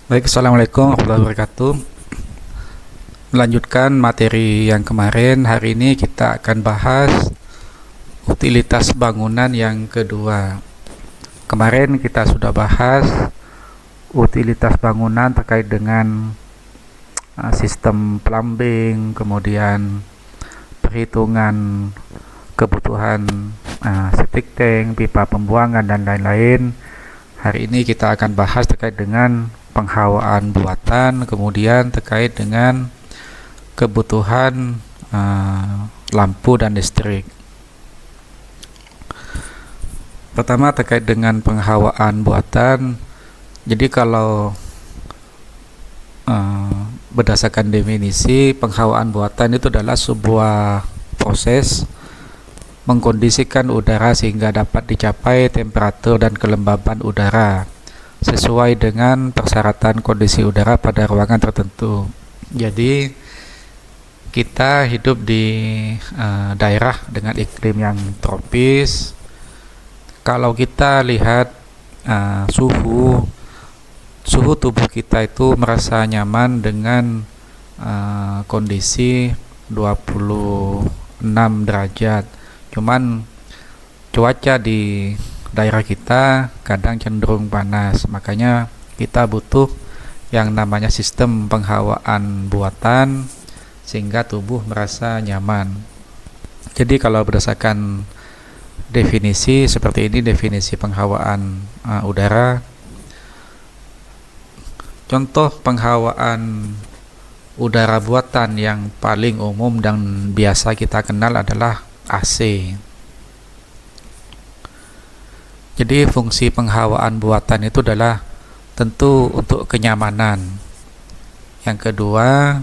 Baik, Assalamualaikum warahmatullahi wabarakatuh. Melanjutkan materi yang kemarin, hari ini kita akan bahas utilitas bangunan yang kedua. Kemarin kita sudah bahas utilitas bangunan terkait dengan sistem plumbing, kemudian perhitungan kebutuhan septic tank, pipa pembuangan, dan lain-lain. Hari ini kita akan bahas terkait dengan penghawaan buatan, kemudian terkait dengan kebutuhan lampu dan listrik. Pertama terkait dengan penghawaan buatan. Jadi kalau berdasarkan definisi, penghawaan buatan itu adalah sebuah proses mengkondisikan udara sehingga dapat dicapai temperatur dan kelembaban udara sesuai dengan persyaratan kondisi udara pada ruangan tertentu. Jadi kita hidup di daerah dengan iklim yang tropis. Kalau kita lihat suhu tubuh kita itu merasa nyaman dengan kondisi 26 derajat. Cuman cuaca di daerah kita kadang cenderung panas, makanya kita butuh yang namanya sistem penghawaan buatan sehingga tubuh merasa nyaman. Jadi kalau berdasarkan definisi seperti ini, definisi penghawaan udara. Contoh penghawaan udara buatan yang paling umum dan biasa kita kenal adalah AC. Jadi fungsi penghawaan buatan itu adalah tentu untuk kenyamanan. Yang kedua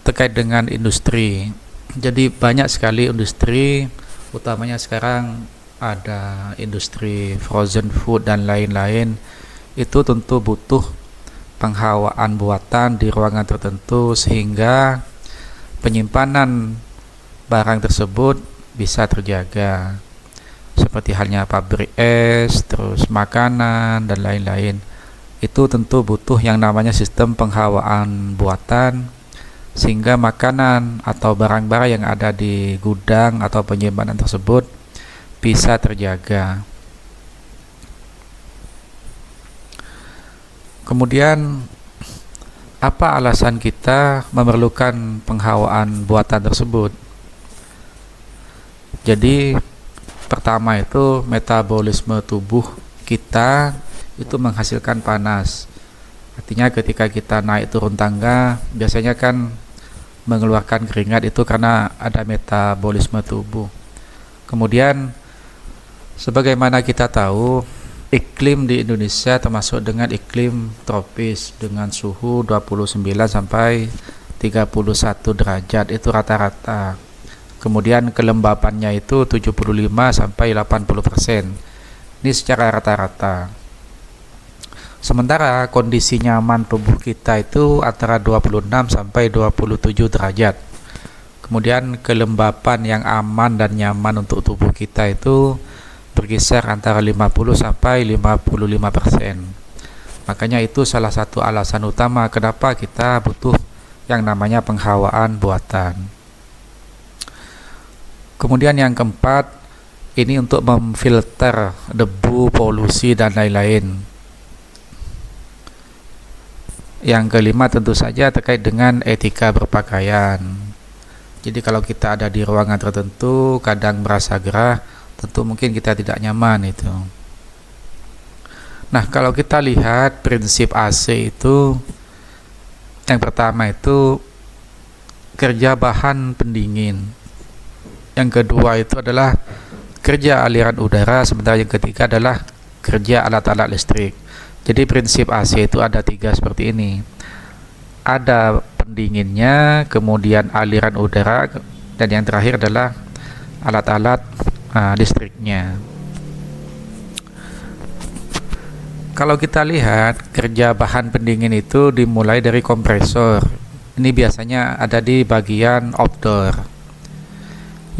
terkait dengan industri. Jadi banyak sekali industri, utamanya sekarang ada industri frozen food dan lain-lain. Itu tentu butuh penghawaan buatan di ruangan tertentu sehingga penyimpanan barang tersebut bisa terjaga. Seperti halnya pabrik es, terus makanan dan lain-lain. Itu tentu butuh yang namanya sistem penghawaan buatan sehingga makanan atau barang-barang yang ada di gudang atau penyimpanan tersebut bisa terjaga. Kemudian apa alasan kita memerlukan penghawaan buatan tersebut? Jadi pertama itu metabolisme tubuh kita itu menghasilkan panas. Artinya ketika kita naik turun tangga biasanya kan mengeluarkan keringat, itu karena ada metabolisme tubuh. Kemudian sebagaimana kita tahu, iklim di Indonesia termasuk dengan iklim tropis dengan suhu 29 sampai 31 derajat itu rata-rata. Kemudian kelembapannya itu 75 sampai 80%. Ini secara rata-rata. Sementara kondisi nyaman tubuh kita itu antara 26 sampai 27 derajat. Kemudian kelembapan yang aman dan nyaman untuk tubuh kita itu berkisar antara 50 sampai 55%. Makanya itu salah satu alasan utama kenapa kita butuh yang namanya penghawaan buatan. Kemudian yang keempat, ini untuk memfilter debu, polusi, dan lain-lain. Yang kelima tentu saja terkait dengan etika berpakaian. Jadi kalau kita ada di ruangan tertentu, kadang merasa gerah, tentu mungkin kita tidak nyaman itu. Nah, kalau kita lihat prinsip AC itu, yang pertama itu kerja bahan pendingin. Yang kedua itu adalah kerja aliran udara, sementara yang ketiga adalah kerja alat-alat listrik. Jadi prinsip AC itu ada 3 seperti ini. Ada pendinginnya, kemudian aliran udara, dan yang terakhir adalah alat-alat listriknya. Kalau kita lihat kerja bahan pendingin itu dimulai dari kompresor. Ini biasanya ada di bagian outdoor,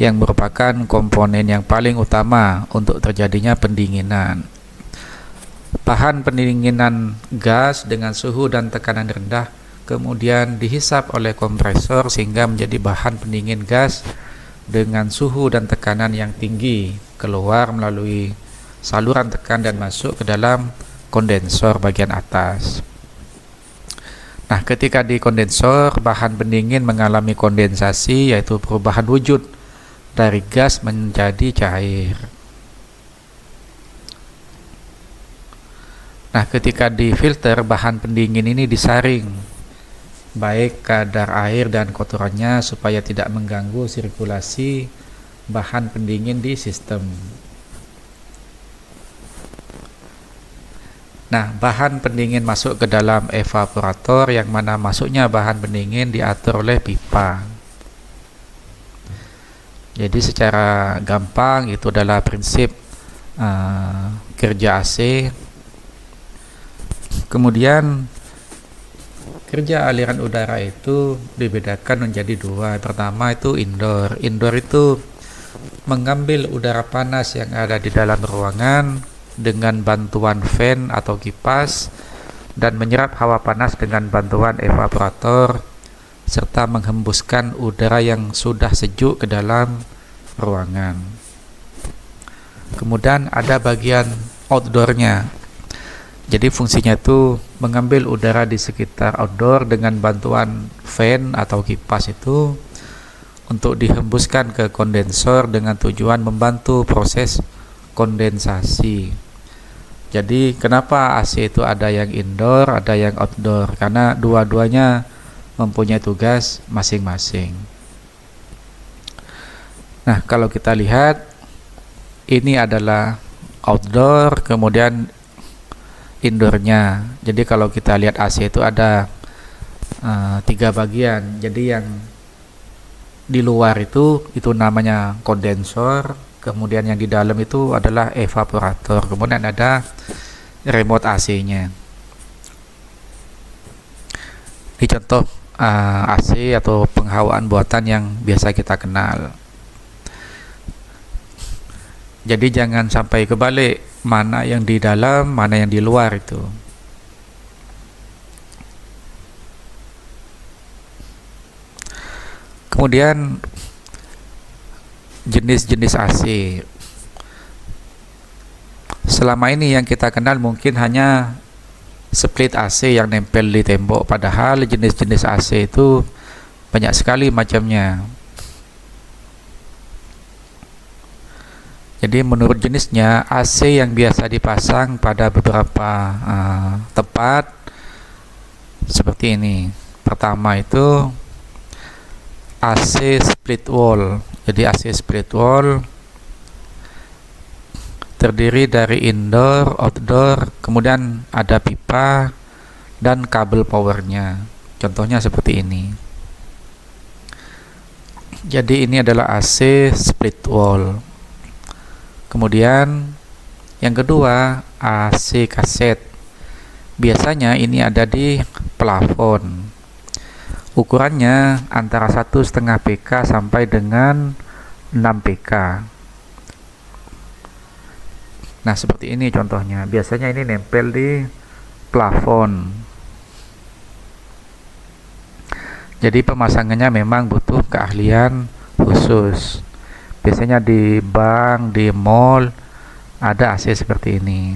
yang merupakan komponen yang paling utama untuk terjadinya pendinginan. bahan pendinginan gas dengan suhu dan tekanan rendah kemudian dihisap oleh kompresor sehingga menjadi bahan pendingin gas dengan suhu dan tekanan yang tinggi, keluar melalui saluran tekan dan masuk ke dalam kondensor bagian atas. Nah, ketika di kondensor, bahan pendingin mengalami kondensasi, yaitu perubahan wujud dari gas menjadi cair. Nah, ketika di filter, bahan pendingin ini disaring, baik kadar air dan kotorannya supaya tidak mengganggu sirkulasi bahan pendingin di sistem. Nah, bahan pendingin masuk ke dalam evaporator yang mana masuknya bahan pendingin diatur oleh pipa. Jadi secara gampang itu adalah prinsip kerja AC. Kemudian kerja aliran udara itu dibedakan menjadi dua. Pertama itu indoor. Indoor itu mengambil udara panas yang ada di dalam ruangan dengan bantuan fan atau kipas dan menyerap hawa panas dengan bantuan evaporator serta menghembuskan udara yang sudah sejuk ke dalam ruangan. Kemudian ada bagian outdoornya. Jadi fungsinya itu mengambil udara di sekitar outdoor dengan bantuan fan atau kipas itu untuk dihembuskan ke kondensor dengan tujuan membantu proses kondensasi. Jadi kenapa AC itu ada yang indoor, ada yang outdoor? Karena dua-duanya mempunyai tugas masing-masing. Nah, kalau kita lihat ini adalah outdoor, kemudian indoornya. Jadi kalau kita lihat AC itu ada 3 bagian. Jadi yang di luar itu namanya kondensor, kemudian yang di dalam itu adalah evaporator, kemudian ada remote AC-nya. Ini contoh AC atau penghawaan buatan yang biasa kita kenal. Jadi jangan sampai kebalik, mana yang di dalam, mana yang di luar itu. Kemudian jenis-jenis AC. Selama ini yang kita kenal mungkin hanya split AC yang nempel di tembok, padahal jenis-jenis AC itu banyak sekali macamnya. Jadi menurut jenisnya, AC yang biasa dipasang pada beberapa tempat seperti ini. Pertama itu AC split wall. Jadi AC split wall terdiri dari indoor, outdoor, kemudian ada pipa dan kabel powernya. Contohnya seperti ini. Jadi ini adalah AC split wall. Kemudian yang kedua AC kaset. Biasanya ini ada di plafon. Ukurannya antara 1,5 PK sampai dengan 6 PK. Nah, seperti ini contohnya. Biasanya ini nempel di plafon. Jadi pemasangannya memang butuh keahlian khusus. Biasanya di bank, di mall ada AC seperti ini.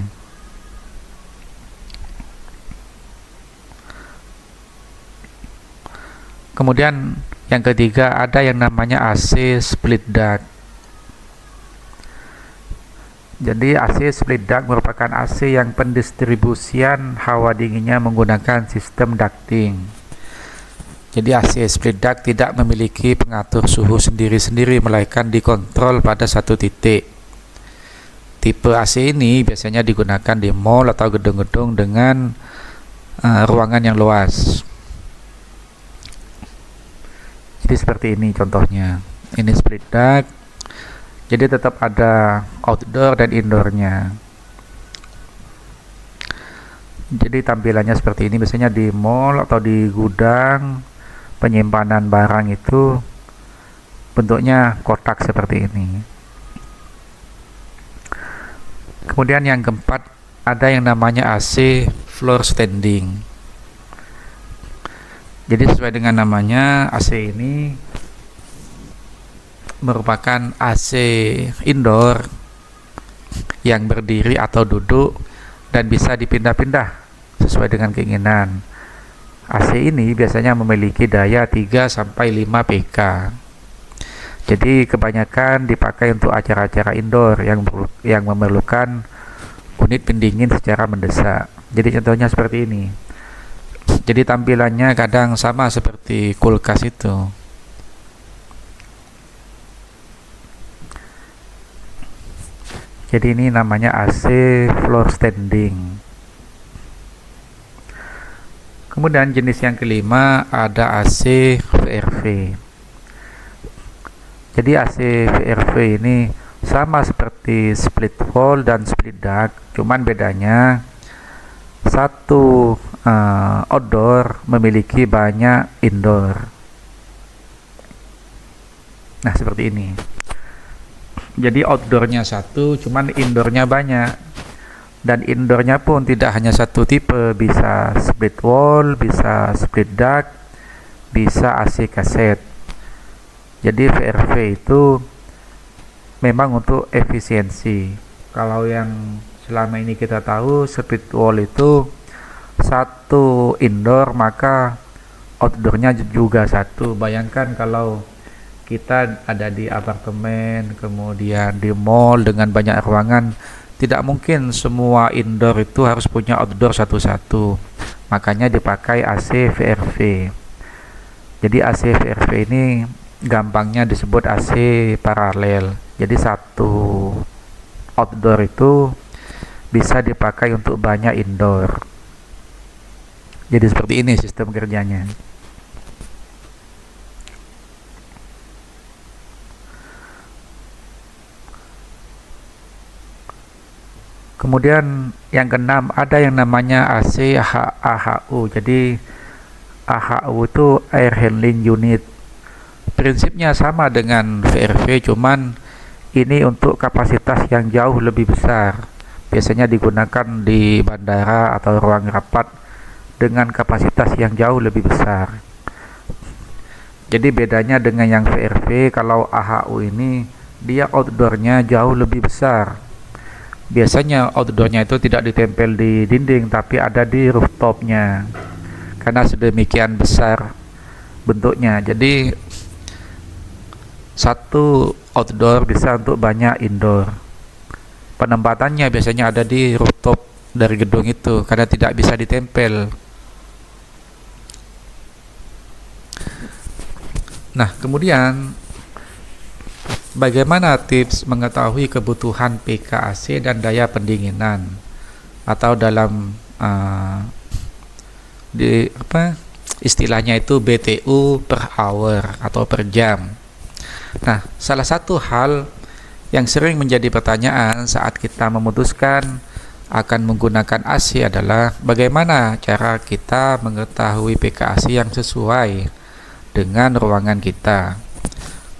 Kemudian yang ketiga ada yang namanya AC split duct. Jadi AC split duct merupakan AC yang pendistribusian hawa dinginnya menggunakan sistem ducting. Jadi AC split duct tidak memiliki pengatur suhu sendiri-sendiri, melainkan dikontrol pada satu titik. Tipe AC ini biasanya digunakan di mall atau gedung-gedung dengan ruangan yang luas. Jadi seperti ini contohnya. Ini split duct. Jadi tetap ada outdoor dan indoornya. Jadi tampilannya seperti ini, biasanya di mall atau di gudang penyimpanan barang itu bentuknya kotak seperti ini. Kemudian yang keempat ada yang namanya AC floor standing. Jadi sesuai dengan namanya, AC ini merupakan AC indoor yang berdiri atau duduk dan bisa dipindah-pindah sesuai dengan keinginan. AC ini biasanya memiliki daya 3-5 PK. Jadi kebanyakan dipakai untuk acara-acara indoor yang memerlukan unit pendingin secara mendesak. Jadi contohnya seperti ini. Jadi tampilannya kadang sama seperti kulkas itu. Jadi ini namanya AC floor standing. Kemudian jenis yang kelima ada AC VRV. Jadi AC VRV ini sama seperti split wall dan split duct, cuman bedanya satu outdoor memiliki banyak indoor. Nah, seperti ini. Jadi outdoornya satu, cuman indoornya banyak. Dan indoornya pun tidak hanya satu tipe, bisa split wall, bisa split duct, bisa AC kaset. Jadi VRV itu memang untuk efisiensi. Kalau yang selama ini kita tahu split wall itu satu indoor, maka outdoornya juga satu. Bayangkan kalau kita ada di apartemen, kemudian di mall dengan banyak ruangan, tidak mungkin semua indoor itu harus punya outdoor satu-satu. Makanya dipakai AC VRV. Jadi AC VRV ini gampangnya disebut AC paralel. Jadi satu outdoor itu bisa dipakai untuk banyak indoor. Jadi seperti ini sistem kerjanya. Kemudian yang keenam ada yang namanya AC AHU. Jadi AHU itu Air Handling Unit. Prinsipnya sama dengan VRV, cuman ini untuk kapasitas yang jauh lebih besar. Biasanya digunakan di bandara atau ruang rapat dengan kapasitas yang jauh lebih besar. Jadi bedanya dengan yang VRV, kalau AHU ini dia outdoornya jauh lebih besar. Biasanya outdoornya itu tidak ditempel di dinding, tapi ada di rooftopnya. Karena sedemikian besar bentuknya. Jadi satu outdoor bisa untuk banyak indoor. Penempatannya biasanya ada di rooftop dari gedung itu karena tidak bisa ditempel. Nah, kemudian bagaimana tips mengetahui kebutuhan PKAC dan daya pendinginan, atau dalam istilahnya itu BTU per hour atau per jam. Nah, salah satu hal yang sering menjadi pertanyaan saat kita memutuskan akan menggunakan AC adalah bagaimana cara kita mengetahui PKAC yang sesuai dengan ruangan kita.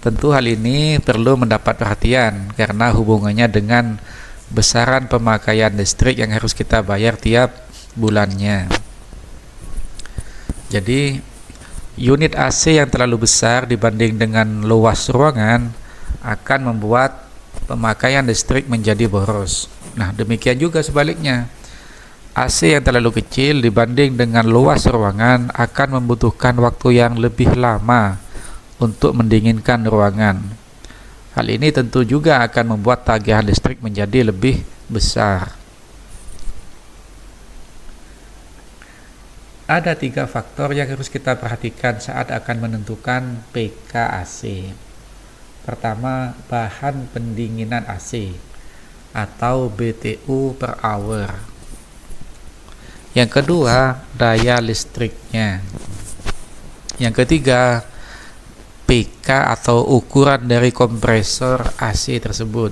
Tentu hal ini perlu mendapat perhatian karena hubungannya dengan besaran pemakaian listrik yang harus kita bayar tiap bulannya. Jadi unit AC yang terlalu besar dibanding dengan luas ruangan akan membuat pemakaian listrik menjadi boros. Nah, demikian juga sebaliknya. AC yang terlalu kecil dibanding dengan luas ruangan akan membutuhkan waktu yang lebih lama untuk mendinginkan ruangan. Hal ini tentu juga akan membuat tagihan listrik menjadi lebih besar. Ada 3 faktor yang harus kita perhatikan saat akan menentukan PKAC. Pertama, bahan pendinginan AC atau BTU per hour. Yang kedua, daya listriknya. Yang ketiga, PK atau ukuran dari kompresor AC tersebut.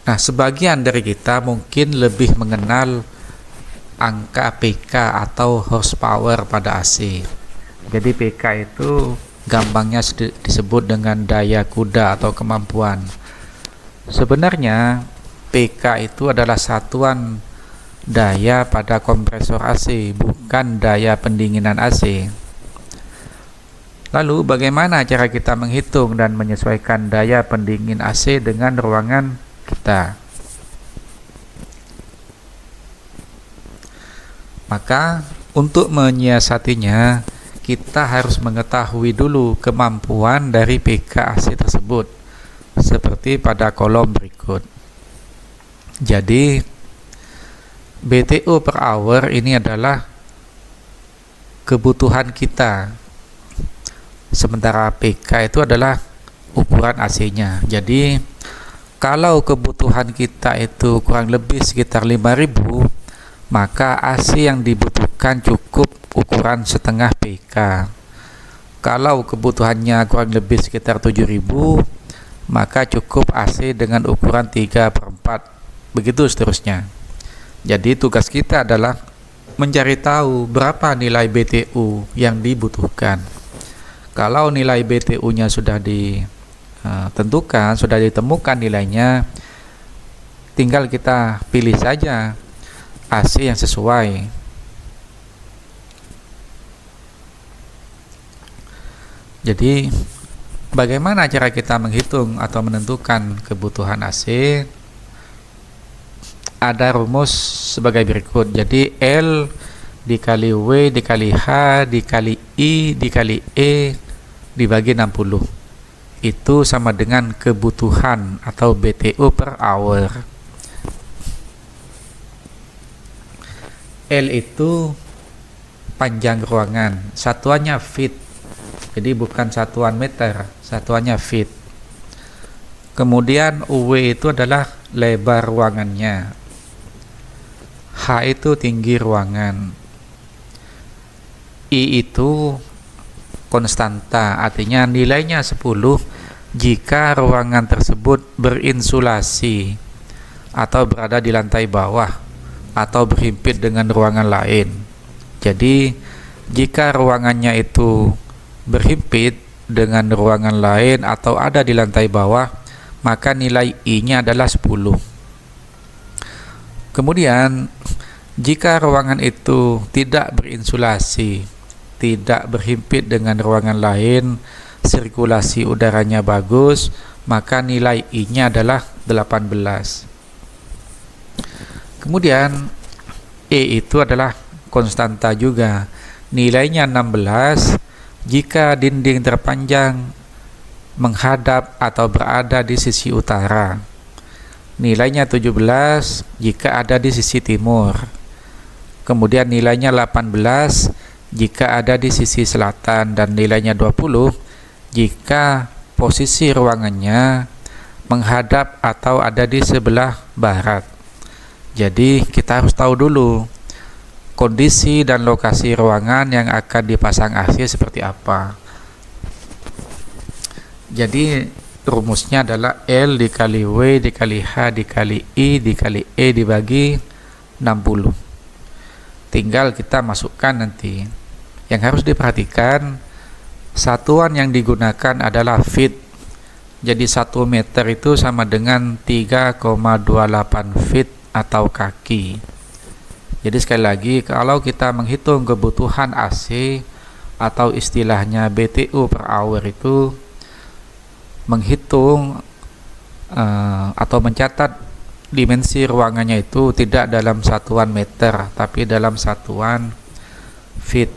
Nah, sebagian dari kita mungkin lebih mengenal angka PK atau horsepower pada AC. Jadi PK itu gampangnya disebut dengan daya kuda atau kemampuan. Sebenarnya PK itu adalah satuan daya pada kompresor AC, bukan daya pendinginan AC. Lalu bagaimana cara kita menghitung dan menyesuaikan daya pendingin AC dengan ruangan kita? Maka untuk menyiasatinya, kita harus mengetahui dulu kemampuan dari PK AC tersebut, seperti pada kolom berikut. Jadi BTU per hour ini adalah kebutuhan kita, sementara PK itu adalah ukuran AC-nya. Jadi kalau kebutuhan kita itu kurang lebih sekitar 5.000, maka AC yang dibutuhkan cukup ukuran setengah PK. Kalau kebutuhannya kurang lebih sekitar 7.000, maka cukup AC dengan ukuran 3/4, begitu seterusnya. Jadi tugas kita adalah mencari tahu berapa nilai BTU yang dibutuhkan. Kalau nilai BTU-nya sudah ditentukan, sudah ditemukan nilainya, tinggal kita pilih saja AC yang sesuai. Jadi bagaimana cara kita menghitung atau menentukan kebutuhan AC? Ada rumus sebagai berikut. Jadi L dikali W dikali H dikali I dikali E dibagi 60, itu sama dengan kebutuhan atau BTU per hour. L itu panjang ruangan, satuannya feet, jadi bukan satuan meter, satuannya feet. Kemudian W itu adalah lebar ruangannya, H itu tinggi ruangan, I itu konstanta, artinya nilainya 10 jika ruangan tersebut berinsulasi atau berada di lantai bawah atau berhimpit dengan ruangan lain. Jadi jika ruangannya itu berhimpit dengan ruangan lain atau ada di lantai bawah, maka nilai I-nya adalah 10. Kemudian jika ruangan itu tidak berinsulasi, tidak berhimpit dengan ruangan lain, sirkulasi udaranya bagus, maka nilai I-nya adalah 18. Kemudian E itu adalah konstanta juga, nilainya 16 jika dinding terpanjang menghadap atau berada di sisi utara, nilainya 17 jika ada di sisi timur, kemudian nilainya 18 jika ada di sisi selatan, dan nilainya 20 jika posisi ruangannya menghadap atau ada di sebelah barat. Jadi kita harus tahu dulu kondisi dan lokasi ruangan yang akan dipasang AC seperti apa. Jadi rumusnya adalah L dikali W dikali H dikali I dikali E dibagi 60. Tinggal kita masukkan nanti. Yang harus diperhatikan, satuan yang digunakan adalah feet. Jadi 1 meter itu sama dengan 3,28 feet atau kaki. Jadi sekali lagi, kalau kita menghitung kebutuhan AC atau istilahnya BTU per hour, itu menghitung atau mencatat dimensi ruangannya itu tidak dalam satuan meter, tapi dalam satuan feet.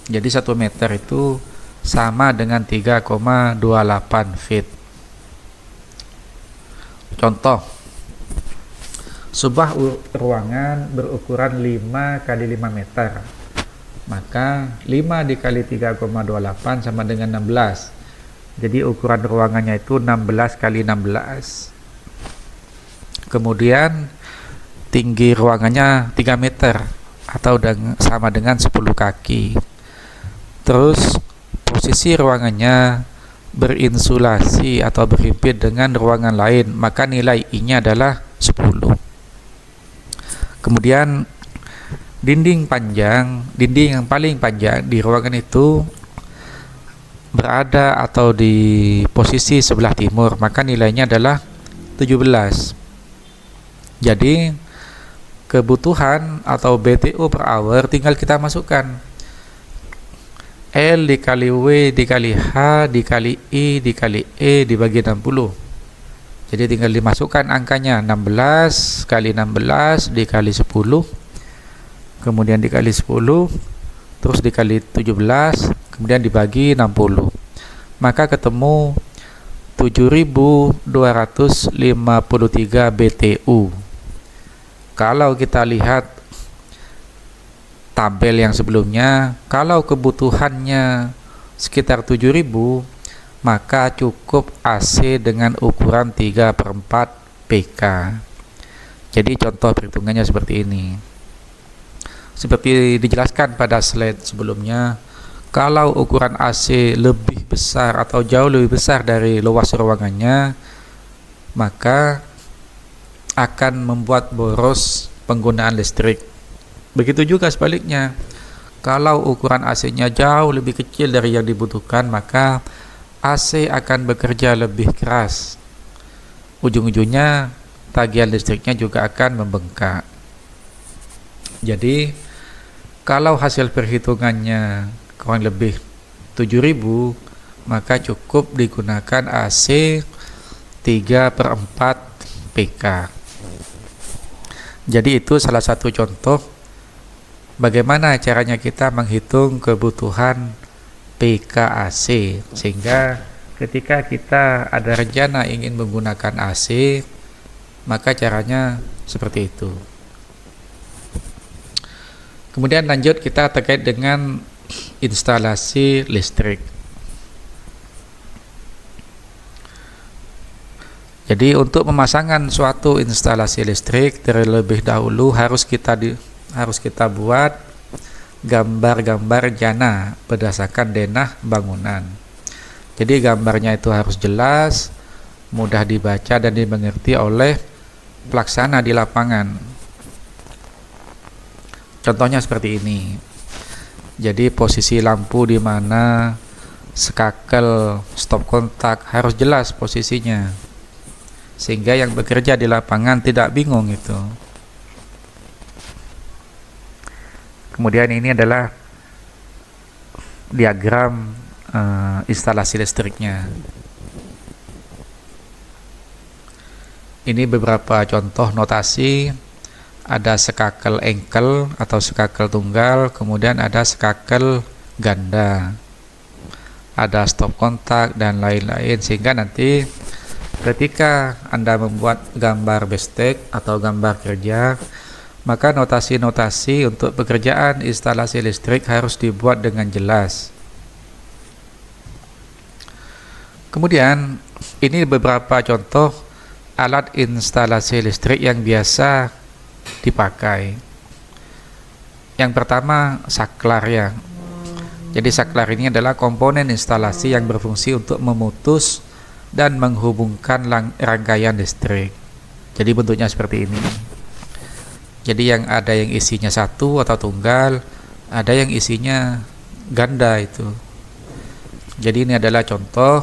Jadi 1 meter itu sama dengan 3,28 feet. Contoh, sebuah ruangan berukuran 5 kali 5 meter, maka 5 dikali 3,28 sama dengan 16. Jadi ukuran ruangannya itu 16 kali 16. Kemudian tinggi ruangannya 3 meter atau sama dengan 10 kaki. Terus posisi ruangannya berinsulasi atau berhimpit dengan ruangan lain, maka nilai I-nya adalah 10. Kemudian dinding yang paling panjang di ruangan itu berada atau di posisi sebelah timur, maka nilainya adalah 17. Jadi kebutuhan atau BTU per hour tinggal kita masukkan L dikali W dikali H dikali I dikali E dibagi 60. Jadi tinggal dimasukkan angkanya 16 kali 16 dikali 10, kemudian dikali 10, terus dikali 17, kemudian dibagi 60. Maka ketemu 7253 BTU. Kalau kita lihat tabel yang sebelumnya, kalau kebutuhannya sekitar 7000, maka cukup AC dengan ukuran 3/4 PK. Jadi contoh perhitungannya seperti ini. Seperti dijelaskan pada slide sebelumnya, kalau ukuran AC lebih besar atau jauh lebih besar dari luas ruangannya, maka akan membuat boros penggunaan listrik. Begitu juga sebaliknya, kalau ukuran AC-nya jauh lebih kecil dari yang dibutuhkan, maka AC akan bekerja lebih keras. Ujung-ujungnya tagihan listriknya juga akan membengkak. Jadi kalau hasil perhitungannya kurang lebih 7000, maka cukup digunakan AC 3/4 PK. Jadi itu salah satu contoh bagaimana caranya kita menghitung kebutuhan PKAC, sehingga ketika kita ada rencana ingin menggunakan AC, maka caranya seperti itu. Kemudian lanjut kita terkait dengan instalasi listrik. Jadi untuk pemasangan suatu instalasi listrik terlebih dahulu harus kita buat gambar-gambar jana berdasarkan denah bangunan. Jadi gambarnya itu harus jelas, mudah dibaca dan dimengerti oleh pelaksana di lapangan. Contohnya seperti ini. Jadi posisi lampu di mana, skakel, stop kontak harus jelas posisinya, sehingga yang bekerja di lapangan tidak bingung itu. Kemudian ini adalah diagram instalasi listriknya. Ini beberapa contoh notasi. Ada skakel engkel atau skakel tunggal, kemudian ada skakel ganda, ada stop kontak dan lain-lain, sehingga nanti ketika Anda membuat gambar bestek atau gambar kerja, maka notasi-notasi untuk pekerjaan instalasi listrik harus dibuat dengan jelas. Kemudian ini beberapa contoh alat instalasi listrik yang biasa dipakai. Yang pertama saklar ya. Jadi saklar ini adalah komponen instalasi yang berfungsi untuk memutus dan menghubungkan rangkaian listrik. Jadi bentuknya seperti ini. Jadi yang ada yang isinya satu atau tunggal, ada yang isinya ganda itu. Jadi ini adalah contoh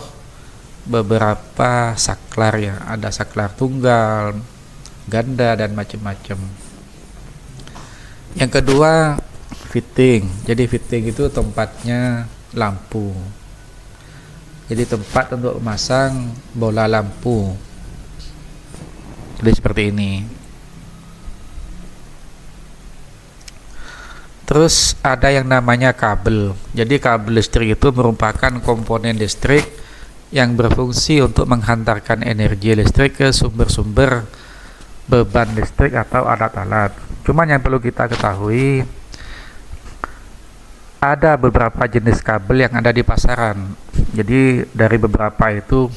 beberapa saklar ya. Ada saklar tunggal, ganda dan macam-macam. Yang kedua fitting. Jadi fitting itu tempatnya lampu. Jadi tempat untuk memasang bola lampu. Jadi seperti ini. Terus ada yang namanya kabel. Jadi kabel listrik itu merupakan komponen listrik yang berfungsi untuk menghantarkan energi listrik ke sumber-sumber beban listrik atau alat-alat. Cuman yang perlu kita ketahui, ada beberapa jenis kabel yang ada di pasaran. Jadi dari beberapa itu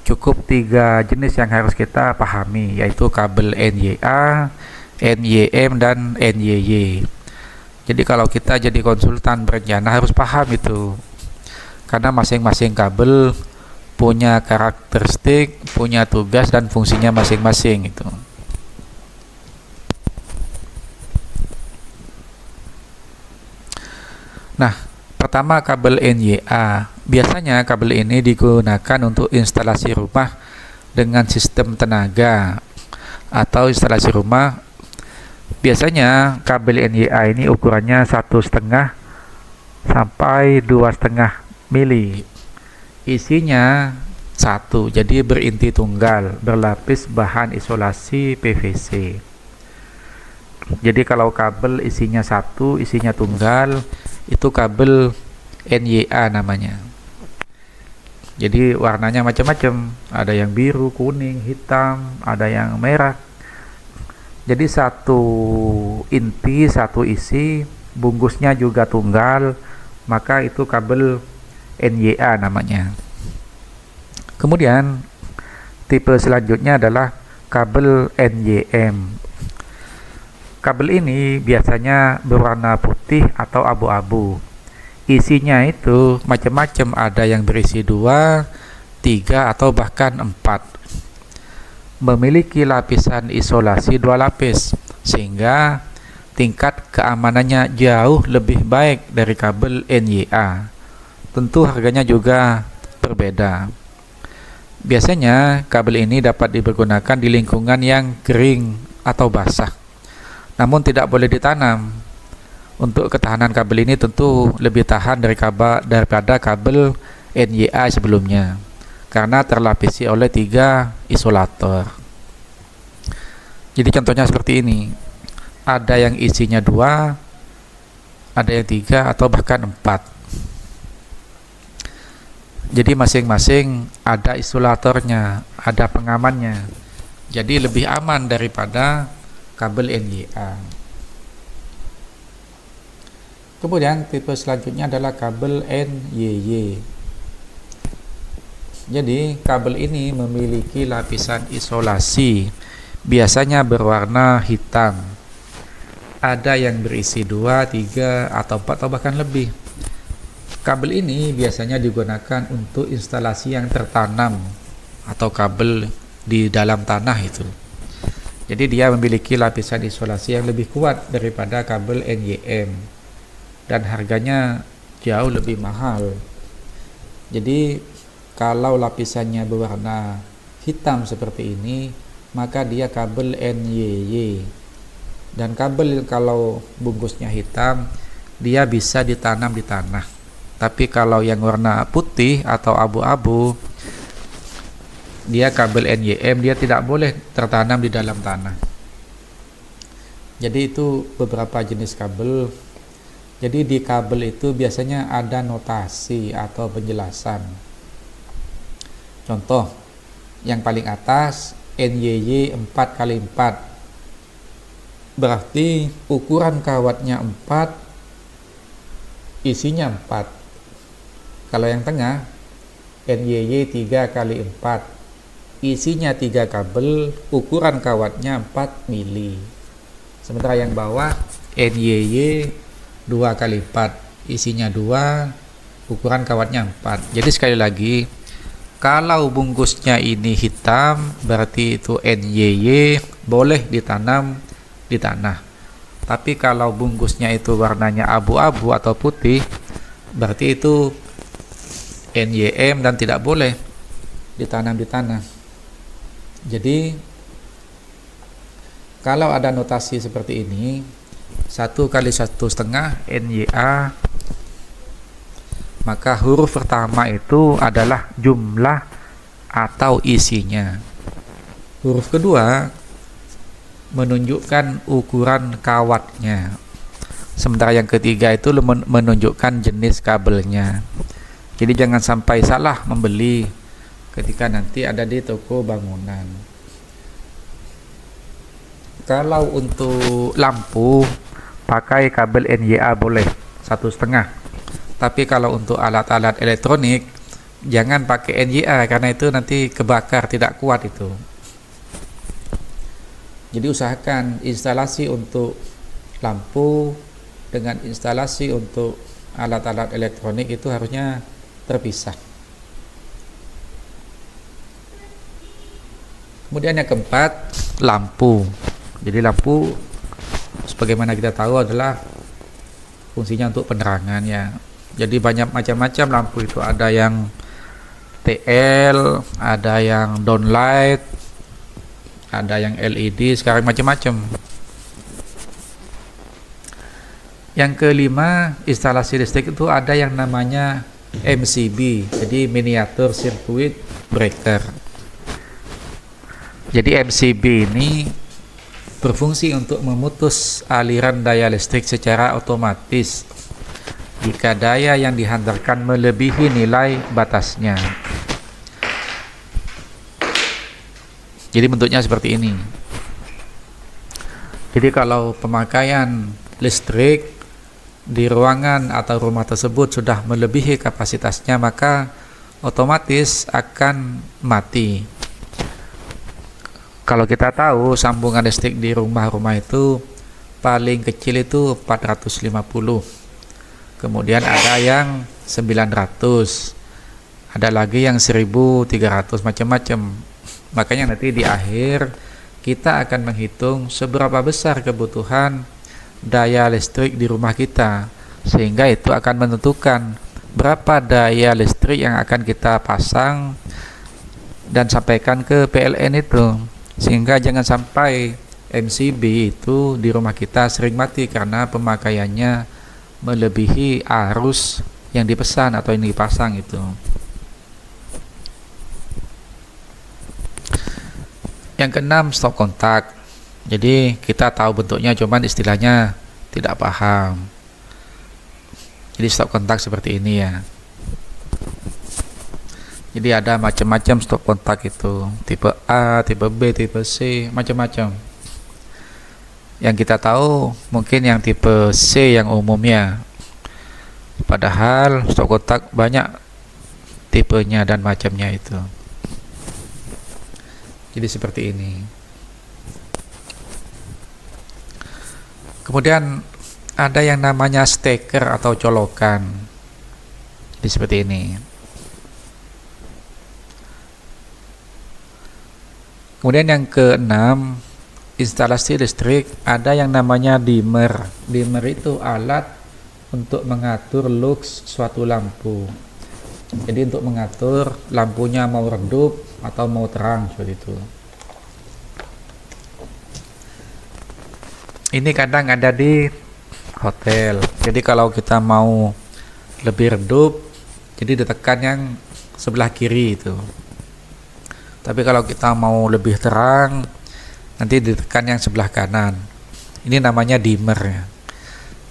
cukup 3 jenis yang harus kita pahami, yaitu kabel NYA, NYM dan NYY. Jadi kalau kita jadi konsultan berencana harus paham itu, karena masing-masing kabel punya karakteristik, punya tugas dan fungsinya masing-masing itu. Nah, pertama kabel NYA. Biasanya kabel ini digunakan untuk instalasi rumah dengan sistem tenaga. atau instalasi rumah, biasanya kabel NYA ini ukurannya 1,5 sampai 2,5 mili. Isinya satu, jadi berinti tunggal, berlapis bahan isolasi PVC. Jadi kalau kabel isinya satu, isinya tunggal, itu kabel NYA namanya. Jadi warnanya macam-macam, ada yang biru, kuning, hitam, ada yang merah. Jadi satu inti, satu isi, bungkusnya juga tunggal, maka itu kabel NYA namanya. Kemudian tipe selanjutnya adalah kabel NYM. Kabel ini biasanya berwarna putih atau abu-abu. Isinya itu macam-macam, ada yang berisi 2, 3 atau bahkan 4. Memiliki lapisan isolasi 2 lapis, sehingga tingkat keamanannya jauh lebih baik dari kabel NYA. Tentu harganya juga berbeda. Biasanya kabel ini dapat dipergunakan di lingkungan yang kering atau basah, namun tidak boleh ditanam. Untuk ketahanan kabel ini tentu lebih tahan daripada kabel NYA sebelumnya, karena terlapisi oleh 3 isolator. Jadi contohnya seperti ini, ada yang isinya 2, ada yang 3 atau bahkan 4. Jadi masing-masing ada isolatornya, ada pengamannya, jadi lebih aman daripada kabel NYA. Kemudian tipe selanjutnya adalah kabel NYY. Jadi kabel ini memiliki lapisan isolasi, biasanya berwarna hitam. Ada yang berisi 2, 3 atau 4 atau bahkan lebih. Kabel ini biasanya digunakan untuk instalasi yang tertanam atau kabel di dalam tanah itu. Jadi dia memiliki lapisan isolasi yang lebih kuat daripada kabel NYM. Dan harganya jauh lebih mahal. Jadi kalau lapisannya berwarna hitam seperti ini, maka dia kabel NYY. Dan kabel kalau bungkusnya hitam, dia bisa ditanam di tanah. Tapi kalau yang warna putih atau abu-abu, dia kabel NYM, dia tidak boleh tertanam di dalam tanah. Jadi itu beberapa jenis kabel. Jadi di kabel itu biasanya ada notasi atau penjelasan. Contoh, yang paling atas NYY 4x4, berarti ukuran kawatnya 4, isinya 4. Kalau yang tengah NYY 3x4, isinya 3 kabel, ukuran kawatnya 4 mili. Sementara yang bawah NYY 2x4, isinya 2, ukuran kawatnya 4. Jadi sekali lagi, kalau bungkusnya ini hitam, berarti itu NYY, boleh ditanam di tanah. Tapi kalau bungkusnya itu warnanya abu-abu atau putih, berarti itu NYM dan tidak boleh ditanam di tanah. Jadi kalau ada notasi seperti ini, 1x1,5 NYA, maka huruf pertama itu adalah jumlah atau isinya. Huruf kedua menunjukkan ukuran kawatnya. Sementara yang ketiga itu menunjukkan jenis kabelnya. Jadi jangan sampai salah membeli ketika nanti ada di toko bangunan. Kalau untuk lampu pakai kabel NYA boleh 1,5. Tapi kalau untuk alat-alat elektronik jangan pakai NYA, karena itu nanti kebakar, tidak kuat itu. Jadi usahakan instalasi untuk lampu dengan instalasi untuk alat-alat elektronik itu harusnya terpisah. Kemudian yang keempat, lampu. Jadi lampu sebagaimana kita tahu adalah fungsinya untuk penerangan ya. Jadi banyak macam-macam lampu itu, ada yang TL, ada yang downlight, ada yang LED, sekarang macam-macam. Yang kelima, instalasi listrik itu ada yang namanya MCB, jadi miniatur circuit breaker. Jadi MCB ini berfungsi untuk memutus aliran daya listrik secara otomatis jika daya yang dihantarkan melebihi nilai batasnya. Jadi bentuknya seperti ini. Jadi kalau pemakaian listrik di ruangan atau rumah tersebut sudah melebihi kapasitasnya, maka otomatis akan mati. Kalau kita tahu sambungan listrik di rumah-rumah itu paling kecil itu 450. Kemudian ada yang 900. Ada lagi yang 1300, macam-macam. Makanya nanti di akhir kita akan menghitung seberapa besar kebutuhan daya listrik di rumah kita, sehingga itu akan menentukan berapa daya listrik yang akan kita pasang dan sampaikan ke PLN itu. Sehingga jangan sampai MCB itu di rumah kita sering mati karena pemakaiannya melebihi arus yang dipesan atau yang dipasang itu. Yang keenam, stop kontak. Jadi kita tahu bentuknya, cuman istilahnya tidak paham. Jadi stop kontak seperti ini ya. Jadi ada macam-macam stop kontak itu, tipe A, tipe B, tipe C, macam-macam. Yang kita tahu mungkin yang tipe C yang umumnya. Padahal stop kontak banyak tipenya dan macamnya itu. Jadi seperti ini. Kemudian ada yang namanya steker atau colokan. Jadi seperti ini. Kemudian yang keenam, instalasi listrik ada yang namanya dimmer. Dimmer itu alat untuk mengatur lux suatu lampu. Jadi untuk mengatur lampunya mau redup atau mau terang seperti itu. Ini kadang ada di hotel. Jadi kalau kita mau lebih redup, jadi ditekan yang sebelah kiri itu. Tapi kalau kita mau lebih terang, nanti ditekan yang sebelah kanan. Ini namanya dimmer ya.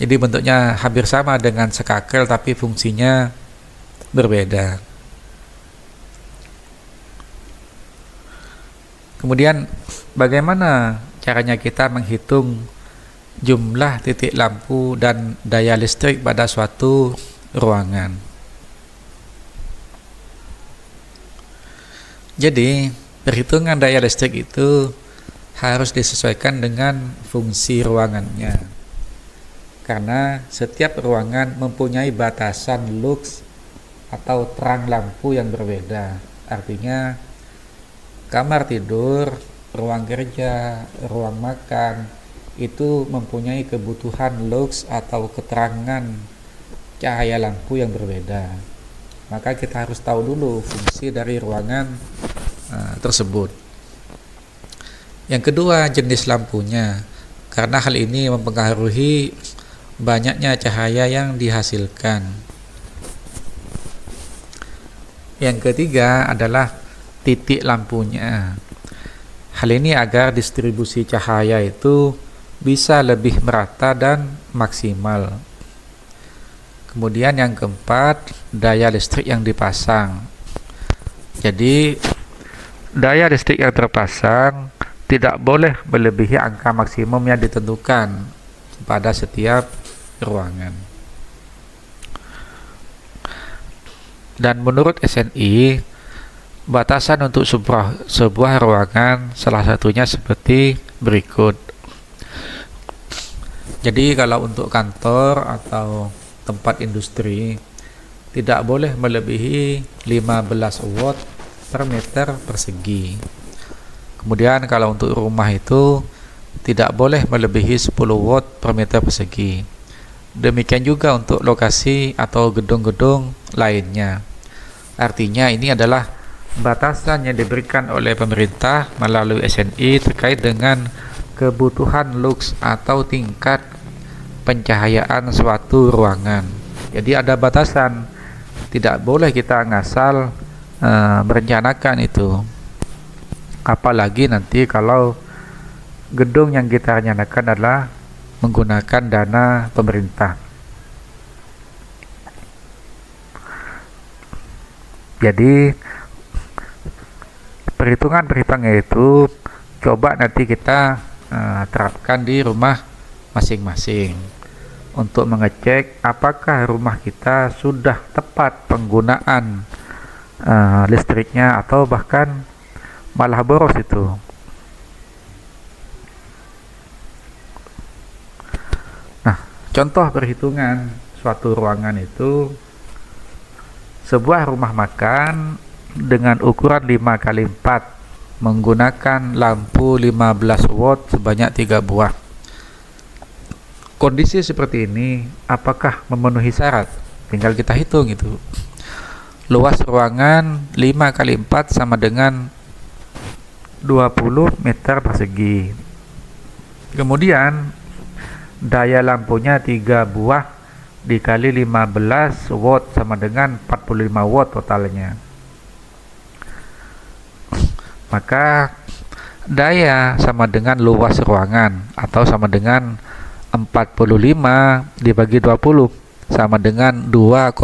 Jadi bentuknya hampir sama dengan sekakel, tapi fungsinya berbeda. Kemudian bagaimana caranya kita menghitung jumlah titik lampu dan daya listrik pada suatu ruangan? Jadi perhitungan daya listrik itu harus disesuaikan dengan fungsi ruangannya, karena setiap ruangan mempunyai batasan lux atau terang lampu yang berbeda. Artinya kamar tidur, ruang kerja, ruang makan itu mempunyai kebutuhan lux atau keterangan cahaya lampu yang berbeda. Maka kita harus tahu dulu fungsi dari ruangan tersebut. Yang kedua, jenis lampunya, karena hal ini mempengaruhi banyaknya cahaya yang dihasilkan. Yang ketiga adalah titik lampunya. Hal ini agar distribusi cahaya itu bisa lebih merata dan maksimal. Kemudian yang keempat, daya listrik yang dipasang. Jadi daya listrik yang terpasang tidak boleh melebihi angka maksimum yang ditentukan pada setiap ruangan. Dan menurut SNI, batasan untuk sebuah ruangan salah satunya seperti berikut. Jadi kalau untuk kantor atau tempat industri tidak boleh melebihi 15 watt per meter persegi. Kemudian kalau untuk rumah itu tidak boleh melebihi 10 watt per meter persegi. Demikian juga untuk lokasi atau gedung-gedung lainnya. Artinya ini adalah batasan yang diberikan oleh pemerintah melalui SNI terkait dengan kebutuhan lux atau tingkat pencahayaan suatu ruangan. Jadi ada batasan, tidak boleh kita ngasal merencanakan itu. Apalagi nanti kalau gedung yang kita rencanakan adalah menggunakan dana pemerintah. Jadi perhitungan-perhitungan itu coba nanti kita terapkan di rumah masing-masing untuk mengecek apakah rumah kita sudah tepat penggunaan listriknya atau bahkan malah boros itu. Nah, contoh perhitungan suatu ruangan itu sebuah rumah makan dengan ukuran 5x4 menggunakan lampu 15 watt sebanyak 3 buah. Kondisi seperti ini apakah memenuhi syarat? Tinggal kita hitung itu. Luas ruangan 5x4 sama dengan 20 meter persegi. Kemudian daya lampunya 3 buah dikali 15 watt sama dengan 45 watt totalnya. Maka daya sama dengan luas ruangan atau sama dengan 45 dibagi 20 sama dengan 2,25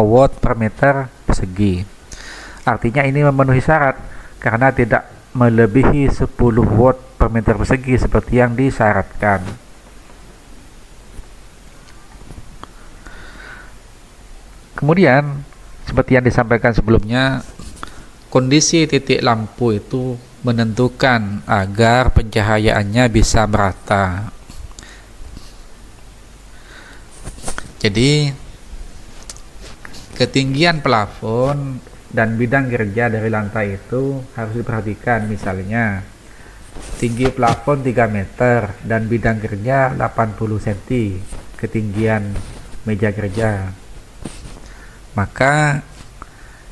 watt per meter persegi. Artinya ini memenuhi syarat karena tidak melebihi 10 watt per meter persegi seperti yang disyaratkan. Kemudian seperti yang disampaikan sebelumnya, kondisi titik lampu itu menentukan agar pencahayaannya bisa merata. Jadi ketinggian plafon dan bidang gereja dari lantai itu harus diperhatikan. Misalnya tinggi plafon 3 meter dan bidang gereja 80 cm ketinggian meja gereja. Maka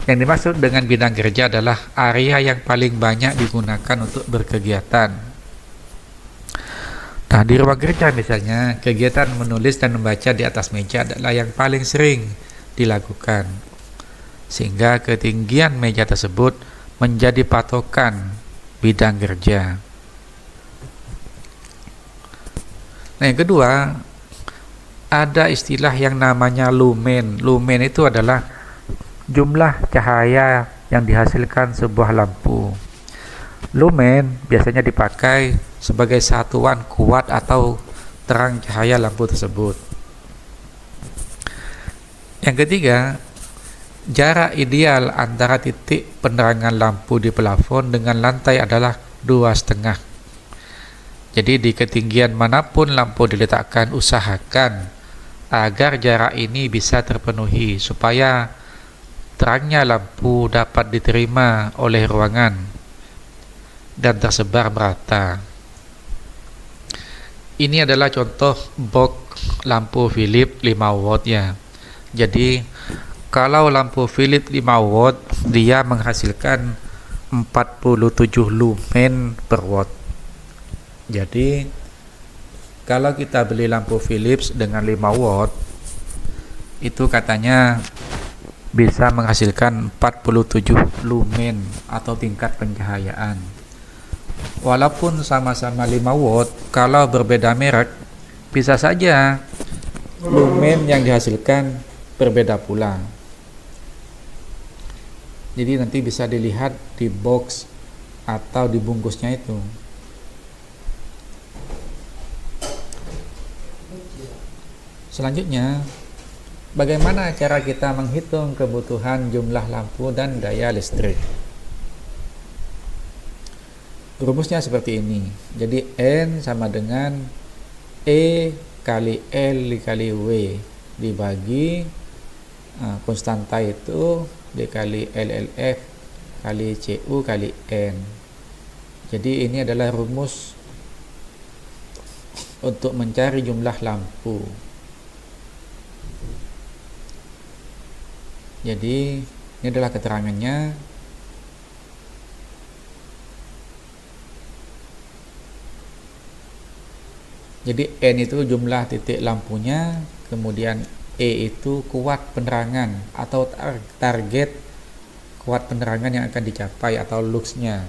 yang dimaksud dengan bidang gereja adalah area yang paling banyak digunakan untuk berkegiatan. Nah, di ruang gereja misalnya, kegiatan menulis dan membaca di atas meja adalah yang paling sering dilakukan. Sehingga ketinggian meja tersebut menjadi patokan bidang gereja. Nah, yang kedua, ada istilah yang namanya lumen. Lumen itu adalah jumlah cahaya yang dihasilkan sebuah lampu. Lumen biasanya dipakai sebagai satuan kuat atau terang cahaya lampu tersebut. Yang ketiga, jarak ideal antara titik penerangan lampu di plafon dengan lantai adalah 2,5. Jadi di ketinggian manapun lampu diletakkan, usahakan agar jarak ini bisa terpenuhi supaya terangnya lampu dapat diterima oleh ruangan dan tersebar merata. Ini adalah contoh box lampu Philips 5 watt ya. Jadi kalau lampu Philips 5 watt dia menghasilkan 47 lumen per watt. Jadi kalau kita beli lampu Philips dengan 5 watt itu katanya bisa menghasilkan 47 lumen atau tingkat pencahayaan. Walaupun sama-sama 5 watt, kalau berbeda merek bisa saja lumen yang dihasilkan berbeda pula. Jadi nanti bisa dilihat di box atau di bungkusnya itu. Selanjutnya, bagaimana cara kita menghitung kebutuhan jumlah lampu dan daya listrik? Rumusnya seperti ini. Jadi N sama dengan E kali L dikali W dibagi konstanta itu dikali LLF kali CU kali N. Jadi ini adalah rumus untuk mencari jumlah lampu. Jadi Ini adalah keterangannya. Jadi N itu jumlah titik lampunya, kemudian E itu kuat penerangan atau target kuat penerangan yang akan dicapai atau luxnya.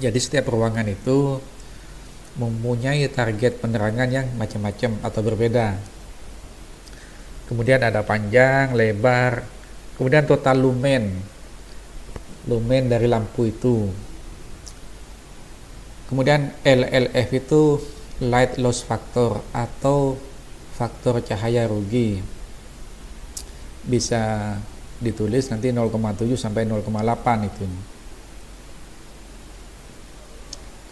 Jadi setiap ruangan itu mempunyai target penerangan yang macam-macam atau berbeda. Kemudian ada panjang, lebar, kemudian total lumen dari lampu itu. Kemudian LLF itu light loss factor atau faktor cahaya rugi. Bisa ditulis nanti 0,7 sampai 0,8 itu.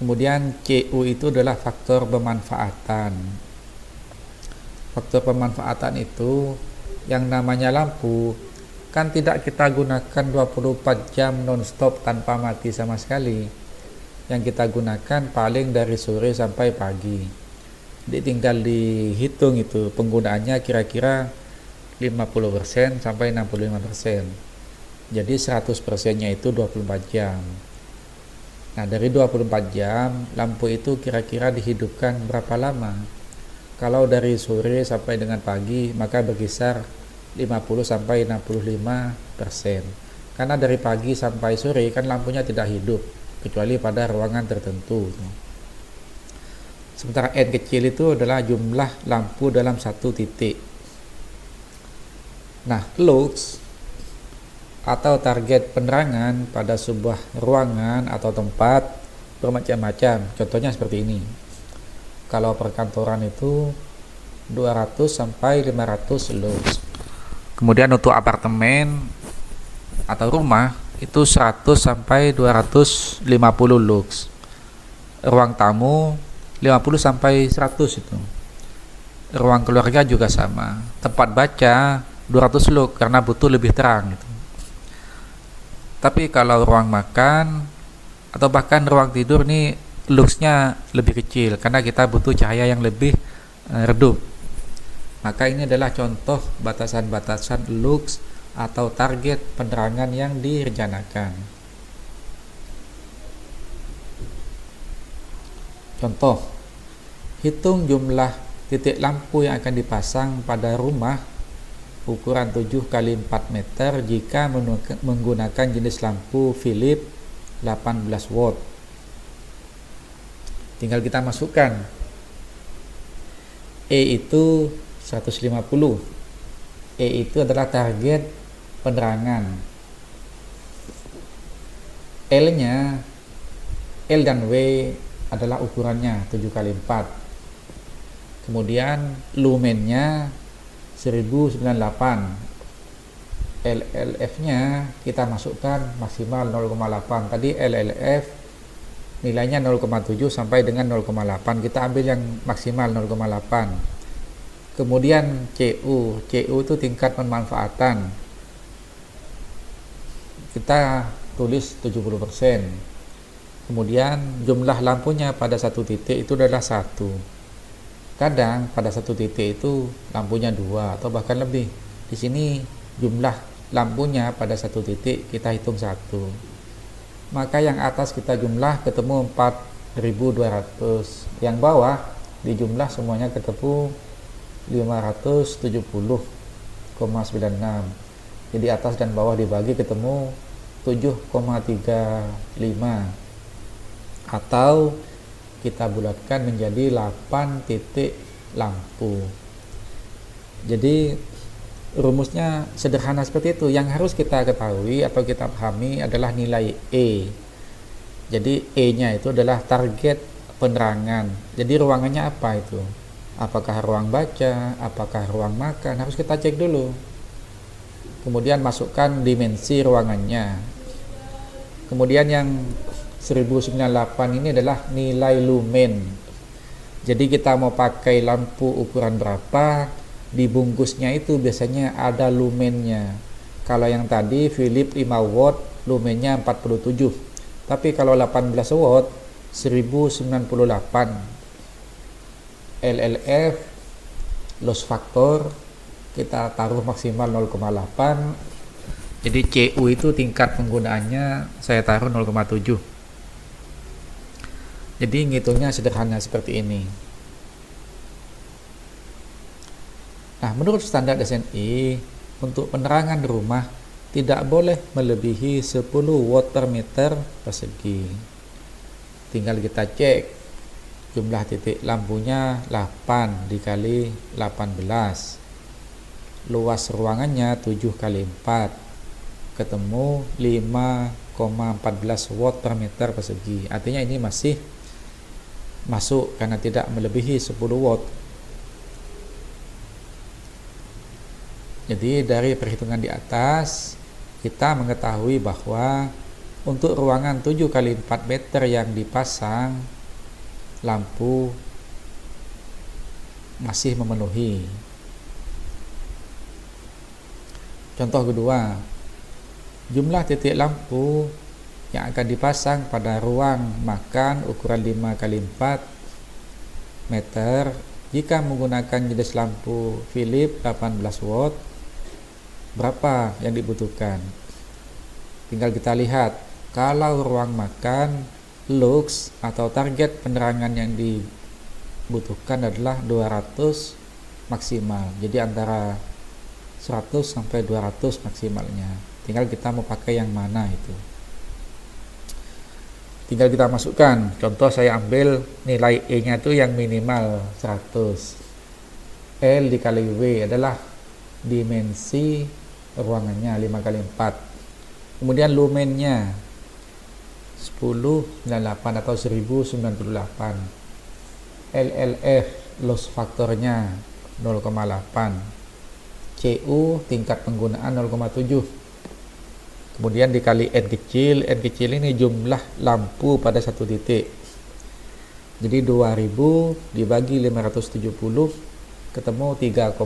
Kemudian CU itu adalah faktor pemanfaatan. Faktor pemanfaatan itu yang namanya lampu kan tidak kita gunakan 24 jam non-stop tanpa mati sama sekali. Yang kita gunakan paling dari sore sampai pagi. Jadi tinggal dihitung itu penggunaannya kira-kira 50% sampai 65%. Jadi 100%-nya itu 24 jam. Nah, dari 24 jam lampu itu kira-kira dihidupkan berapa lama? Kalau dari sore sampai dengan pagi maka berkisar 50 sampai 65%. Karena dari pagi sampai sore kan lampunya tidak hidup kecuali pada ruangan tertentu. Sementara N kecil itu adalah jumlah lampu dalam satu titik. Nah, lux atau target penerangan pada sebuah ruangan atau tempat bermacam-macam. Contohnya seperti ini. Kalau perkantoran itu 200 sampai 500 lux. Kemudian untuk apartemen atau rumah itu 100 sampai 250 lux. Ruang tamu 50 sampai 100 itu. Ruang keluarga juga sama. Tempat baca 200 lux karena butuh lebih terang gitu. Tapi kalau ruang makan atau bahkan ruang tidur nih luxnya lebih kecil karena kita butuh cahaya yang lebih redup. Maka ini adalah contoh batasan-batasan lux atau target penerangan yang direncanakan. Contoh, hitung jumlah titik lampu yang akan dipasang pada rumah ukuran 7 kali 4 meter jika menggunakan jenis lampu Philips 18 watt. Tinggal kita masukkan. E itu 150. E itu adalah target penerangan. L-nya, L dan W adalah ukurannya 7 kali 4. Kemudian lumennya 1098. LLF-nya kita masukkan maksimal 0,8. Tadi LLF nilainya 0,7 sampai dengan 0,8. Kita ambil yang maksimal 0,8. Kemudian CU itu tingkat pemanfaatan. Kita tulis 70%. Kemudian jumlah lampunya pada satu titik itu adalah 1. Kadang pada satu titik itu lampunya 2 atau bahkan lebih. Di sini jumlah lampunya pada satu titik kita hitung 1. Maka yang atas kita jumlah ketemu 4200. Yang bawah dijumlah semuanya ketemu 570,96. Jadi atas dan bawah dibagi ketemu 7,35 atau kita bulatkan menjadi 8 titik lampu. Jadi rumusnya sederhana seperti itu. Yang harus kita ketahui atau kita pahami adalah nilai E. Jadi E-nya itu adalah target penerangan. Jadi ruangannya apa itu? Apakah ruang baca, apakah ruang makan? Harus kita cek dulu. Kemudian masukkan dimensi ruangannya. Kemudian yang 1098 ini adalah nilai lumen. Jadi kita mau pakai lampu ukuran berapa, di bungkusnya itu biasanya ada lumennya. Kalau yang tadi Philips 5 watt lumennya 47. Tapi kalau 18 watt 1098. LLF loss factor kita taruh maksimal 0,8. Jadi CU itu tingkat penggunaannya saya taruh 0,7. Jadi ngitungnya sederhana seperti ini. Nah, menurut standar SNI, untuk penerangan rumah tidak boleh melebihi 10 watt per meter persegi. Tinggal kita cek jumlah titik lampunya 8 dikali 18. Luas ruangannya 7 kali 4. Ketemu 5,14 watt per meter persegi. Artinya ini masih masuk karena tidak melebihi 10 watt. Jadi dari perhitungan di atas kita mengetahui bahwa untuk ruangan 7 kali 4 meter yang dipasang lampu masih memenuhi. Contoh kedua, jumlah titik lampu yang akan dipasang pada ruang makan ukuran 5 kali 4 meter jika menggunakan jenis lampu Philips 18 watt, berapa yang dibutuhkan? Tinggal kita lihat, kalau ruang makan lux atau target penerangan yang dibutuhkan adalah 200 maksimal. Jadi antara 100 sampai 200 maksimalnya. Tinggal kita mau pakai yang mana itu. Tinggal kita masukkan. Contoh saya ambil nilai E-nya itu yang minimal 100. L dikali W adalah dimensi ruangannya 5 kali 4. Kemudian lumennya 1098 atau 1098. LLF loss faktornya 0,8. CU tingkat penggunaan 0,7. Kemudian dikali N kecil ini jumlah lampu pada satu titik. Jadi 2000 dibagi 570 ketemu 3,5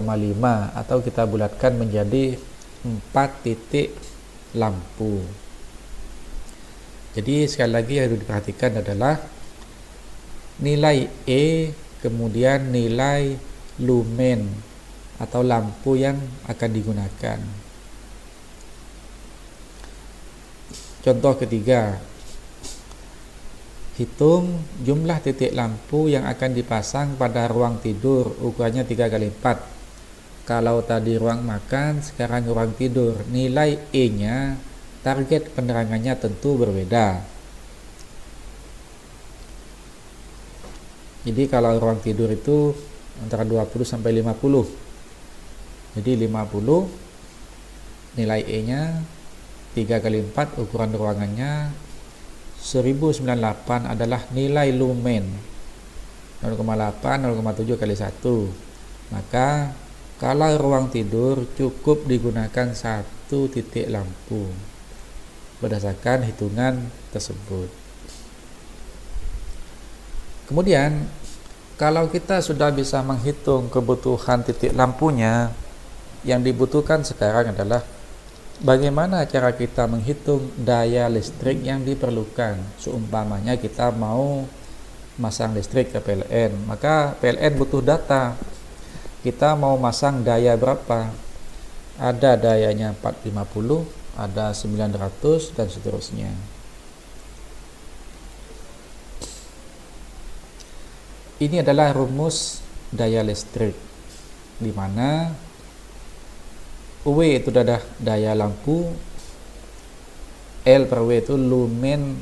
atau kita bulatkan menjadi 4 titik lampu. Jadi sekali lagi yang harus diperhatikan adalah nilai E kemudian nilai lumen atau lampu yang akan digunakan. Contoh ketiga, hitung jumlah titik lampu yang akan dipasang pada ruang tidur ukurannya 3 kali 4. Kalau tadi ruang makan, sekarang ruang tidur. Nilai E-nya, target penerangannya tentu berbeda. Jadi kalau ruang tidur itu antara 20 sampai 50. Jadi 50 nilai E-nya 3 kali 4 ukuran ruangannya 1098 adalah nilai lumen 0,8 0,7 kali 1. Maka kalau ruang tidur cukup digunakan satu titik lampu berdasarkan hitungan tersebut. Kemudian kalau kita sudah bisa menghitung kebutuhan titik lampunya, yang dibutuhkan sekarang adalah bagaimana cara kita menghitung daya listrik yang diperlukan. Seumpamanya kita mau masang listrik ke PLN, maka PLN butuh data. Kita mau masang daya berapa? Ada dayanya 450, ada 900 dan seterusnya. Ini adalah rumus daya listrik, di mana W itu adalah daya lampu, L per W itu lumen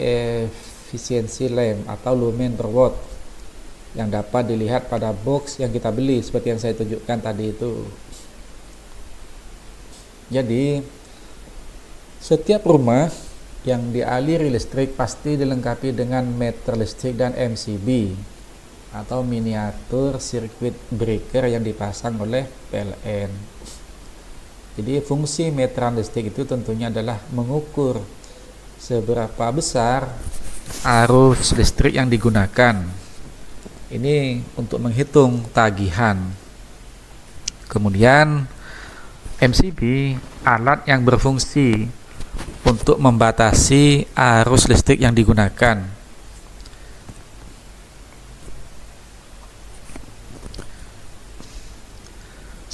efisiensi lamp atau lumen per watt yang dapat dilihat pada box yang kita beli seperti yang saya tunjukkan tadi itu. Jadi setiap rumah yang dialiri listrik pasti dilengkapi dengan meter listrik dan MCB atau miniatur circuit breaker yang dipasang oleh PLN. Jadi fungsi meteran listrik itu tentunya adalah mengukur seberapa besar arus listrik yang digunakan. Ini untuk menghitung tagihan. Kemudian MCB alat yang berfungsi untuk membatasi arus listrik yang digunakan.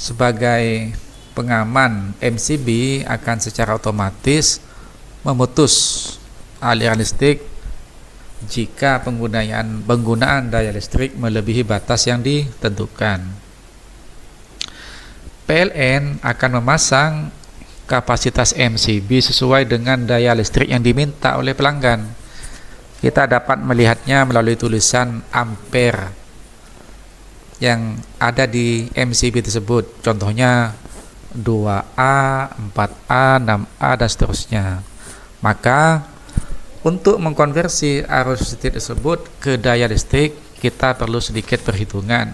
sebagai pengaman, MCB akan secara otomatis memutus aliran listrik jika penggunaan daya listrik melebihi batas yang ditentukan. PLN akan memasang kapasitas MCB sesuai dengan daya listrik yang diminta oleh pelanggan. Kita dapat melihatnya melalui tulisan ampere yang ada di MCB tersebut. Contohnya 2A, 4A, 6A, dan seterusnya. Maka untuk mengkonversi arus listrik tersebut ke daya listrik, kita perlu sedikit perhitungan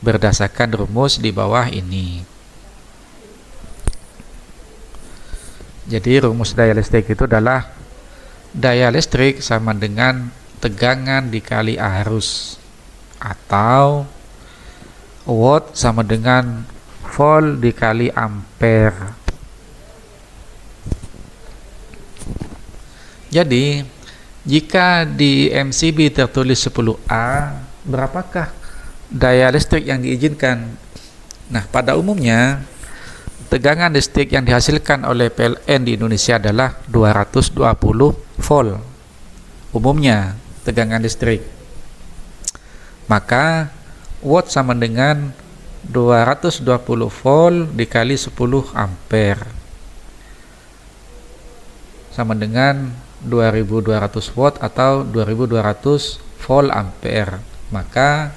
berdasarkan rumus di bawah ini. Jadi rumus daya listrik itu adalah daya listrik sama dengan tegangan dikali arus, atau watt sama dengan volt dikali ampere. Jadi jika di MCB tertulis 10A, berapakah daya listrik yang diizinkan? Nah, pada umumnya tegangan listrik yang dihasilkan oleh PLN di Indonesia adalah 220 volt. Umumnya tegangan listrik. Maka watt sama dengan 220 volt dikali 10 ampere sama dengan 2200 watt atau 2200 volt ampere. Maka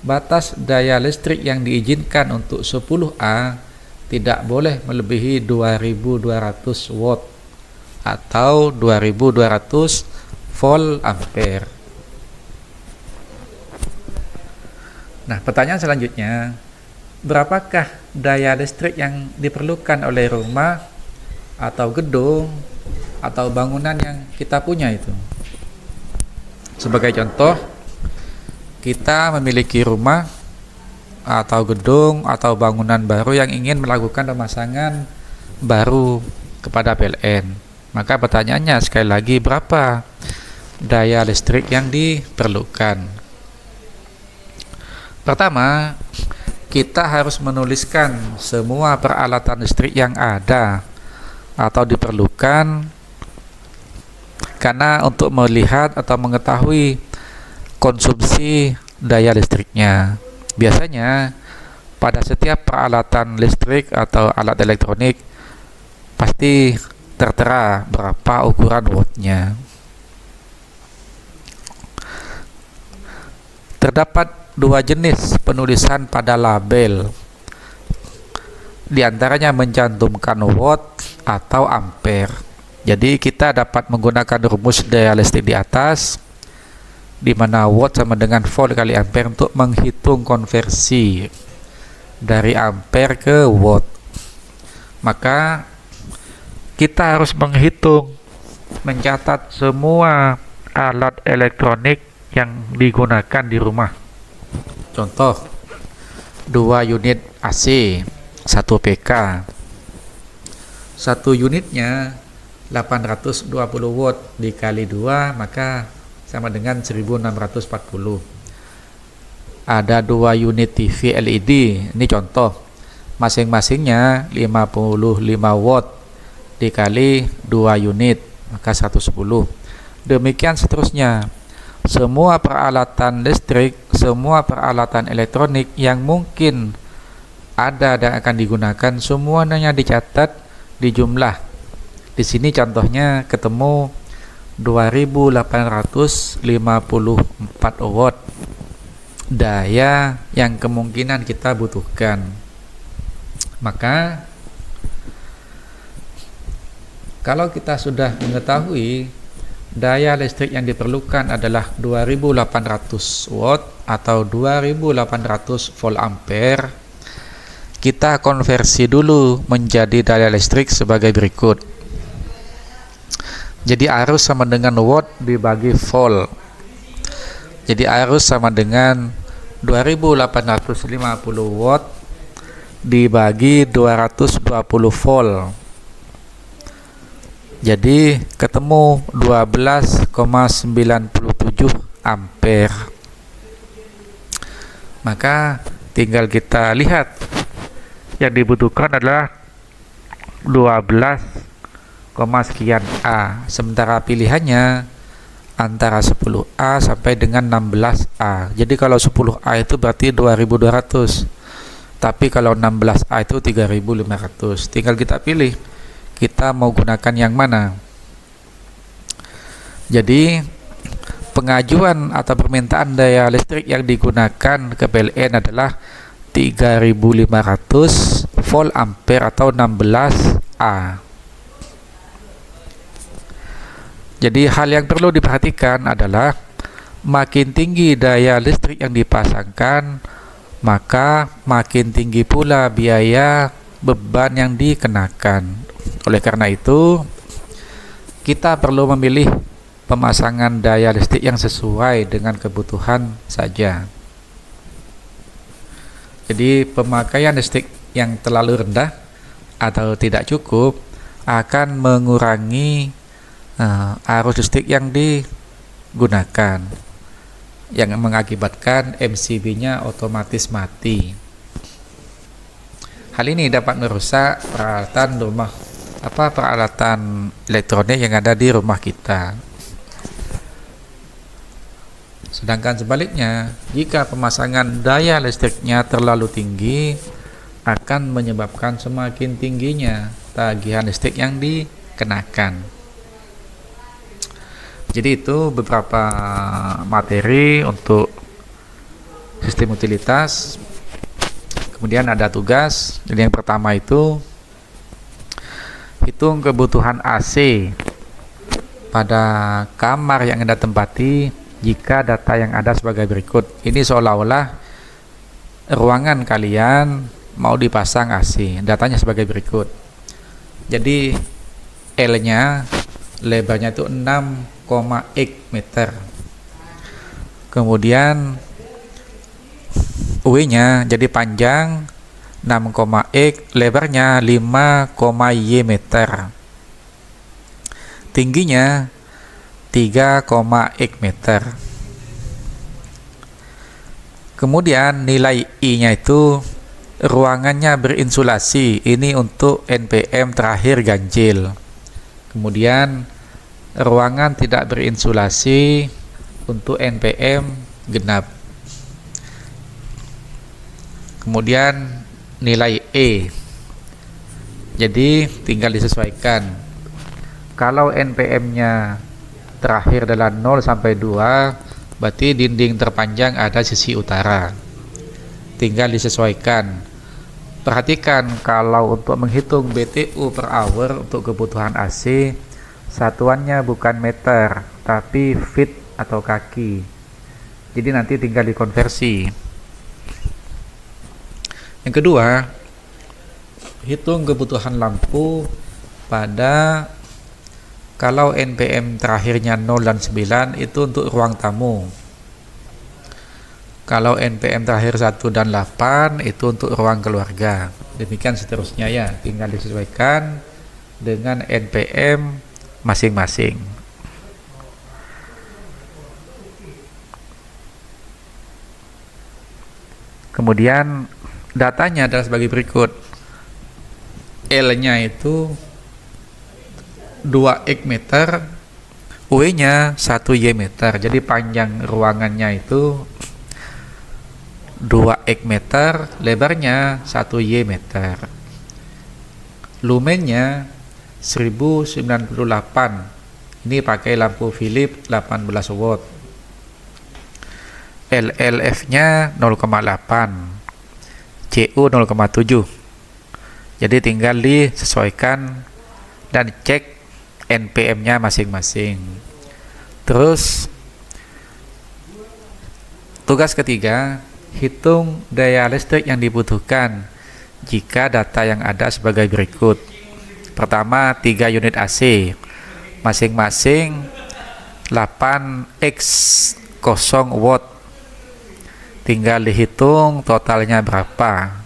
batas daya listrik yang diizinkan untuk 10A tidak boleh melebihi 2200 watt atau 2200 volt ampere. Nah, pertanyaan selanjutnya, berapakah daya listrik yang diperlukan oleh rumah atau gedung atau bangunan yang kita punya itu? Sebagai contoh, kita memiliki rumah atau gedung atau bangunan baru yang ingin melakukan pemasangan baru kepada PLN. Maka pertanyaannya sekali lagi, berapa daya listrik yang diperlukan? Pertama, kita harus menuliskan semua peralatan listrik yang ada atau diperlukan, karena untuk melihat atau mengetahui konsumsi daya listriknya. Biasanya pada setiap peralatan listrik atau alat elektronik pasti tertera berapa ukuran wattnya. Terdapat dua jenis penulisan pada label, di antaranya mencantumkan watt atau ampere. Jadi kita dapat menggunakan rumus daya listrik di atas, di mana watt sama dengan volt kali ampere, untuk menghitung konversi dari ampere ke watt. Maka kita harus mencatat semua alat elektronik yang digunakan di rumah. Contoh, 2 unit AC 1 PK, 1 unitnya 820 watt dikali 2, maka sama dengan 1640. Ada 2 unit TV LED, ini contoh, masing-masingnya 55 watt dikali 2 unit, maka 110. Demikian seterusnya. Semua peralatan listrik, semua peralatan elektronik yang mungkin ada dan akan digunakan, semuanya dicatat, dijumlah. Di sini contohnya ketemu 2854 watt daya yang kemungkinan kita butuhkan. Maka kalau kita sudah mengetahui daya listrik yang diperlukan adalah 2800 watt atau 2800 volt ampere, kita konversi dulu menjadi daya listrik sebagai berikut. Jadi arus sama dengan watt dibagi volt. Jadi arus sama dengan 2850 watt dibagi 220 volt. Jadi ketemu 12,97 ampere. Maka tinggal kita lihat yang dibutuhkan adalah 12, sekian A, sementara pilihannya antara 10A sampai dengan 16A. Jadi kalau 10A itu berarti 2200, tapi kalau 16A itu 3500. Tinggal kita pilih kita mau gunakan yang mana. Jadi pengajuan atau permintaan daya listrik yang digunakan ke PLN adalah 3500 volt ampere atau 16A. Jadi hal yang perlu diperhatikan adalah makin tinggi daya listrik yang dipasangkan, maka makin tinggi pula biaya beban yang dikenakan. Oleh karena itu, kita perlu memilih pemasangan daya listrik yang sesuai dengan kebutuhan saja. Jadi pemakaian listrik yang terlalu rendah atau tidak cukup akan mengurangi arus listrik yang digunakan, yang mengakibatkan MCB-nya otomatis mati. Hal ini dapat merusak peralatan elektronik yang ada di rumah kita. Sedangkan sebaliknya, jika pemasangan daya listriknya terlalu tinggi, akan menyebabkan semakin tingginya tagihan listrik yang dikenakan. Jadi itu beberapa materi untuk sistem utilitas. Kemudian ada tugas. Jadi yang pertama itu hitung kebutuhan AC pada kamar yang Anda tempati jika data yang ada sebagai berikut. Ini seolah-olah ruangan kalian mau dipasang AC. Datanya sebagai berikut. Jadi L-nya, lebarnya itu 6,x meter. Kemudian W-nya jadi panjang 6,x, lebarnya 5,y meter. Tingginya 3,x meter. Kemudian nilai I-nya itu ruangannya berinsulasi. Ini untuk NPM terakhir ganjil. Kemudian ruangan tidak berinsulasi untuk NPM genap. Kemudian nilai E. Jadi tinggal disesuaikan. Kalau NPM-nya terakhir adalah 0 sampai 2, berarti dinding terpanjang ada sisi utara. Tinggal disesuaikan. Perhatikan kalau untuk menghitung BTU per hour untuk kebutuhan AC, satuannya bukan meter, tapi feet atau kaki. Jadi nanti tinggal dikonversi. Yang kedua, hitung kebutuhan lampu pada kalau NPM terakhirnya 0 dan 9 itu untuk ruang tamu. Kalau NPM terakhir 1 dan 8 itu untuk ruang keluarga. Demikian seterusnya ya, tinggal disesuaikan dengan NPM masing-masing. Kemudian datanya adalah sebagai berikut. L-nya itu 2x meter, W-nya 1y meter. Jadi panjang ruangannya itu 2x meter, lebarnya 1y meter. Lumennya 1098. Ini pakai lampu Philips 18 watt. LLF-nya 0,8, CU 0,7. Jadi tinggal disesuaikan dan cek NPM-nya masing-masing. Terus tugas ketiga, hitung daya listrik yang dibutuhkan jika data yang ada sebagai berikut. Pertama, 3 unit AC, masing-masing 8x0 watt. Tinggal dihitung totalnya berapa.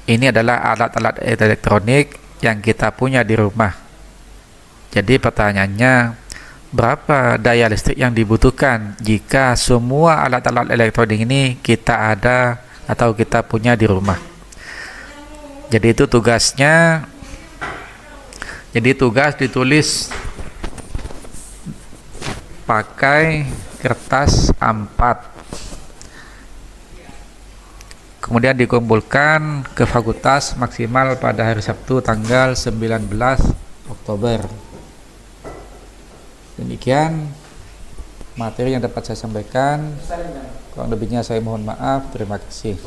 Ini adalah alat-alat elektronik yang kita punya di rumah. Jadi pertanyaannya, berapa daya listrik yang dibutuhkan jika semua alat-alat elektronik ini kita ada atau kita punya di rumah? Jadi itu tugasnya. Jadi tugas ditulis pakai kertas A4, kemudian dikumpulkan ke fakultas maksimal pada hari Sabtu tanggal 19 Oktober. Demikian materi yang dapat saya sampaikan. Kurang lebihnya saya mohon maaf. Terima kasih.